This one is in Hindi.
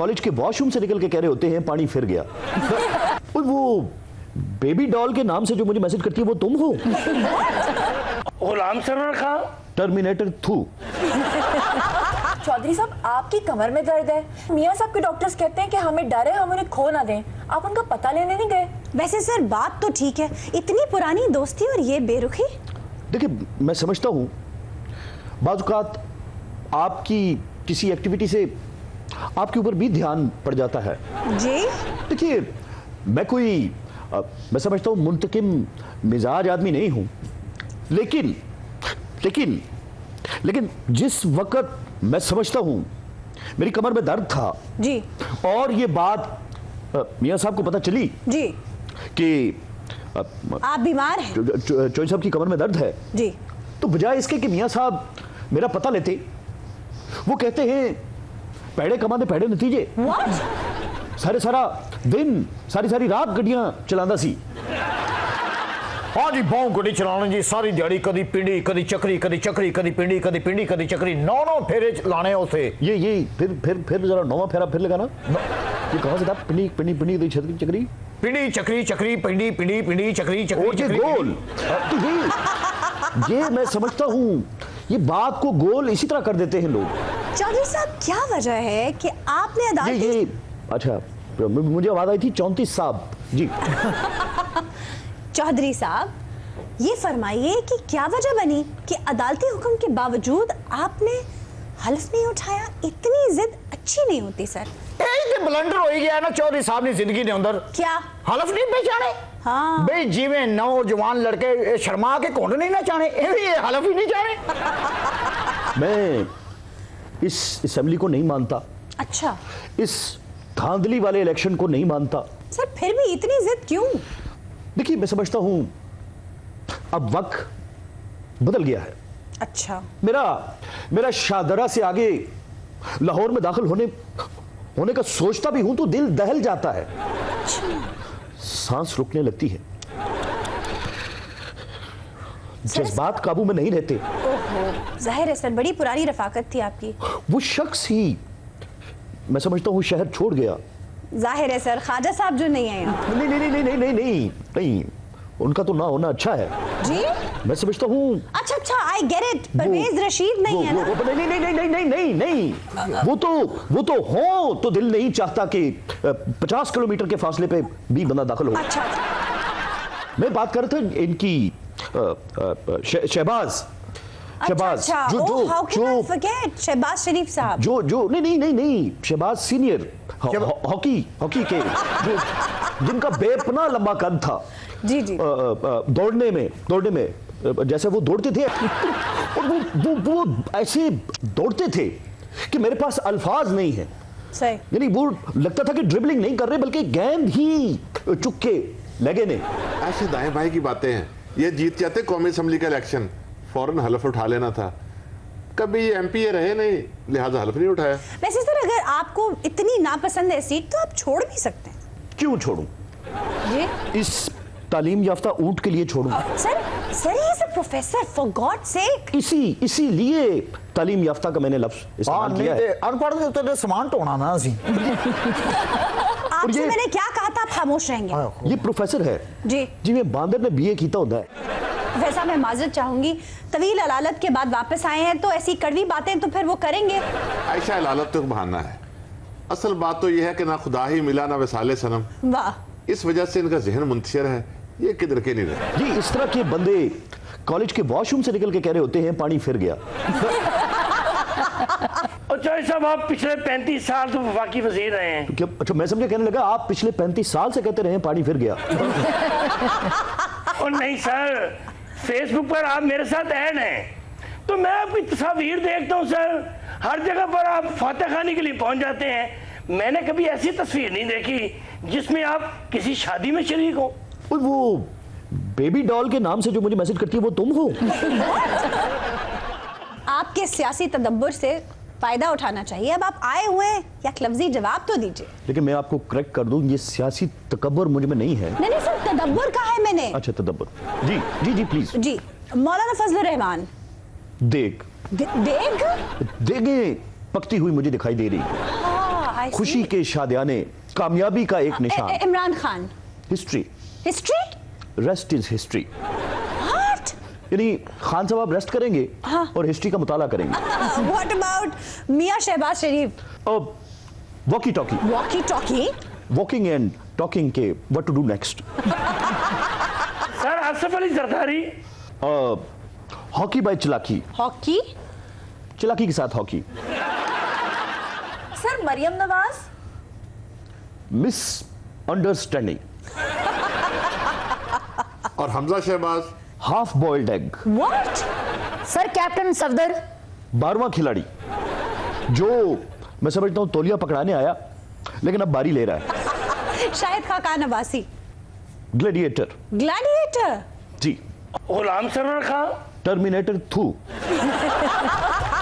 कॉलेज के वॉशरूम से निकल के कह रहे होते हैं पानी फिर गया। और वो बेबी डॉल के नाम से जो मुझे मैसेज करती है वो तुम हो? गुलाम सरवर खां, टर्मिनेटर थू। चौधरी साहब, आपकी कमर में दर्द है, मियां साहब के डॉक्टर्स कहते हैं कि हमें डर है, हम उन्हें खो ना दें, आप उनका पता लेने नहीं गए? वैसे सर बात तो ठीक है, इतनी पुरानी दोस्ती और ये बेरुखी। देखिए, मैं समझता हूँ बाज़ औक़ात आपकी किसी एक्टिविटी से आपके ऊपर भी ध्यान पड़ जाता है। जी देखिए, मैं समझता हूँ मुंतकिम मिजाज आदमी नहीं हूँ, लेकिन लेकिन लेकिन जिस वक्त मैं समझता हूँ मेरी कमर में दर्द था जी, और ये बात मियां साहब को पता चली जी कि आप बीमार हैं, चौधरी साहब की कमर में दर्द है, जी, तो बजाय इसके कि मियां साहब मेरा पता लेते, वो कहते हैं पैड़े कमाने पैड़े नतीजे। What? सारा दिन सारी रात गड्डियां चलांदा सी। हाँ जी, बहु गड्डी चलाने जी, सारी दिहाड़ी कदी पिंडी कदी चक्री, कदी चक्री कदी पिंडी, कदी पिंडी कदी चक्री, 9 फेरे लाने उसे। ये फिर जरा 9वां फेरा फिर लगाना। ये कहाँ से था? पिंडी पिंडी पिंडी कदी चक्री चक्री, पिंडी चक्री चक्री पिंडी पिंडी पिंडी चक्री चक्री, और ये गोल। तो ये मैं समझता हूँ ये बात को गोल इसी तरह कर देते हैं लोग। चौधरी साहब, क्या वजह है कि आपने अदालत ये अच्छा, मुझे आवाज आई थी 34 साहब जी। चौधरी साहब, ये फरमाइए कि क्या वजह बनी कि अदालती हुक्म के बावजूद आपने हल्फ नहीं उठाया? इतनी जिद अच्छी नहीं होती सर। ब्लंडर हो गया ना चौधरी साहब ने जिंदगी के अंदर। क्या हल्फ नहीं पहचाने? हाँ भाई जिवें नौजवान लड़के शर्मा के कोंड नहीं ना चाहे, ये हल्फ ही नहीं जाने। मैं इस असेंबली को नहीं मानता, अच्छा इस धांधली वाले इलेक्शन को नहीं मानता। सर, फिर भी इतनी जिद क्यों? देखिए, मैं समझता हूं अब वक्त बदल गया है। अच्छा, मेरा शाहदरा से आगे लाहौर में दाखिल होने का सोचता भी हूं तो दिल दहल जाता है, सांस रुकने लगती है, जज्बात काबू में नहीं रहते। ओहो, जाहिर है सर, बड़ी पुरानी रफाकत थी आपकी। वो शख्स ही मैं समझता हूं शहर छोड़ गया। जाहिर है सर, ख्वाजा साहब जो नहीं है यहाँ। नहीं नहीं नहीं नहीं नहीं नहीं नहीं, उनका तो ना होना अच्छा है। जी, मैं समझता हूं। अच्छा, I get it. Pervez Rashid नहीं है ना? नहीं नहीं नहीं नहीं नहीं नहीं नहीं, वो तो हो तो दिल नहीं चाहता कि 50 किलोमीटर के फासले पे भी बंदा दाखिल हो। अच्छा, मैं बात कर रहा था इनकी शहबाज, अच्छा, जो शहबाज शरीफ साहब, जो नहीं शहबाज सीनियर हॉकी के जो जिनका बेपनाह लंबा कद था। जी, दौड़ने में जैसे वो दौड़ते थे और वो ऐसे दौड़ते थे कि मेरे पास अल्फाज नहीं है। सही, यानी वो लगता था कि ड्रिबलिंग नहीं कर रहे बल्कि गेंद ही चुक के लगे ने। ऐसे दाएं बाएं की बातें हैं। ये जीत जाते कौमी असेंबली का इलेक्शन, फौरन हलफ उठा लेना था। कभी ये एमपी रहे नहीं, लिहाजा हलफ नहीं उठाया। वैसे सर, अगर आपको इतनी नापसंद है सीट तो आप छोड़ भी सकते हैं। क्यों छोड़ूं? ये इस तालीम याफ्ता ऊंट के लिए छोड़ूं? Sir he is a professor, for God sake. इसीलिए तालीम याफ्ता का मैंने लफ्ज इस्तेमाल किया है। अनपढ़ के तो समान टोना ना सी। आपसे मैंने क्या कहा था? आप खामोश रहेंगे। ये प्रोफेसर है जी, मैं बांदर ने बीए कीता होता है। वैसा मैं माजरत चाहूंगी, तवील अलालत के बाद वापस आए हैं तो ऐसी कड़वी बातें तो फिर वो करेंगे। ऐसा अलालत तो बहाना है, असल बात तो यह है कि ना खुदा ही मिला ना वसाले सनम। वाह, इस वजह से इनका जहन मुंतशिर है, ये किधर के नहीं रहे। जी, इस तरह के बंदे कॉलेज के वॉशरूम से निकल के कह रहे होते हैं पानी फिर गया। और चौधरी साहब, आप पिछले 35 साल तो वफाकी वजीर रहे हैं। क्या? अच्छा, मैं समझा कहने लगा आप पिछले 35 साल से कहते रहे पानी फिर गया। और नहीं सर, फेसबुक पर आप मेरे साथ ऐड हैं तो मैं आपकी तस्वीर देखता हूँ सर, हर जगह पर आप फातह खानी के लिए पहुंच जाते हैं। मैंने कभी ऐसी तस्वीर नहीं देखी जिसमें आप किसी शादी में शरीक हो। और वो बेबी डॉल के नाम से जो मुझे मैसेज करती है वो तुम हो? आपके सियासी तदब्बुर से फायदा उठाना चाहिए। अब आप आए हुए हैं, या लफ्जी जवाब तो दीजिए। लेकिन मैं आपको करेक्ट कर दूं, ये सियासी तकब्बुर मुझ में नहीं है। नहीं सर, तदब्बुर कहा है मैंने। अच्छा, तदब्बुर। जी प्लीज। जी, मौलाना फजल रहमान। देग देग देगे पकती हुई मुझे दिखाई दे रही है। I see. खुशी के शादियाने, कामयाबी का एक निशान। Imran Khan. History, history? Rest is history. What? यानी खान साहब आप रेस्ट करेंगे और हिस्ट्री का मुताला करेंगे। What about Mian Shahbaz Sharif? Walkie talkie, walkie talkie? Walking and talking के what to do next. Sir Asif Ali Zardari. Hockey by चलाकी, हॉकी? चलाकी के साथ hockey. Sir Maryam Nawaz. Misunderstanding, और Hamza Shahbaz. Half boiled egg. What? Sir captain Safdar. 12वां खिलाड़ी जो मैं समझता हूं तौलिया पकड़ाने आया लेकिन अब बारी ले रहा है। शाहिद खान अब्बासी। ग्लैडिएटर। ग्लैडिएटर? जी। गुलाम सरवर खां। टर्मिनेटर 2।